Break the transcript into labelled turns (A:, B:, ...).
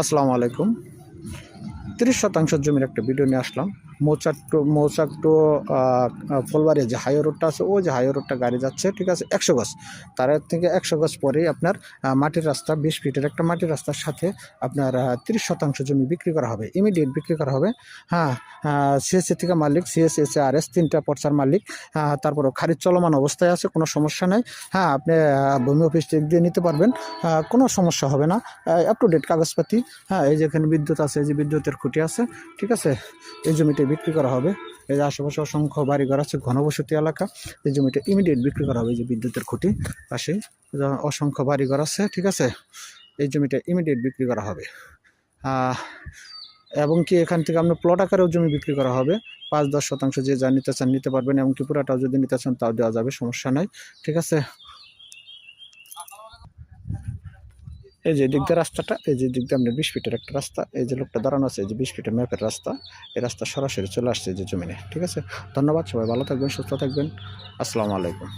A: আসসালামু আলাইকুম। 30 শতাংশ জমির একটা ভিডিও নিয়ে আসলাম। মৌচাক টু ফুলবাড়ি যে হাই রোডটা আছে, ওই যে হাই রোডটা গাড়ি যাচ্ছে, ঠিক আছে, 100 গজ। তার থেকে 100 গজ পরেই আপনার মাটির রাস্তা, 20 ফিটের একটা মাটির রাস্তার সাথে আপনার 30 শতাংশ জমি বিক্রি করা হবে, ইমিডিয়েট বিক্রি করা হবে। হ্যাঁ, সিএসসি থেকে মালিক, সিএসসি আর এস 3টা পর্চার মালিক। তারপরে খারিজ চলমান অবস্থায় আছে, কোনো সমস্যা নাই। হ্যাঁ, আপনি ভূমি অফিস চেক দিয়ে নিতে পারবেন, কোনো সমস্যা হবে না। আপ টু ডেট কাগজপাতি। হ্যাঁ, এই যে এখানে বিদ্যুৎ আছে, এই যে বিদ্যুতের খুঁটি আছে, ঠিক আছে। এই জমিটা বিক্রি করা হবে। এই যে আশেপাশে অসংখ্য বাড়িঘর আছে, ঘনবসতি এলাকা। এই জমিটা ইমিডিয়েট বিক্রি করা হবে। এই যে বিদ্যুতের খুঁটি পাশে অসংখ্য বাড়িঘর আছে, ঠিক আছে। এই জমিটা ইমিডিয়েট বিক্রি করা হবে। এবং কি এখান থেকে আপনার প্লট আকারেও জমি বিক্রি করা হবে। 5-10 শতাংশ যে যা নিতে চান নিতে পারবেন, এবং কি পুরাটাও যদি নিতে চান তাও দেওয়া যাবে, সমস্যা নাই, ঠিক আছে। এই যে দিক দিয়ে রাস্তাটা, এই যে দিক দিয়ে আপনার 20 ফিটের একটা রাস্তা, এই যে লোকটা দাঁড়ানো আছে, এই যে 20 ফিটের ম্যাপের রাস্তা, এই রাস্তা সরাসরি চলে আসছে এই যে জমিনে, ঠিক আছে। ধন্যবাদ, সবাই ভালো থাকবেন, সুস্থ থাকবেন। আসসালামু আলাইকুম।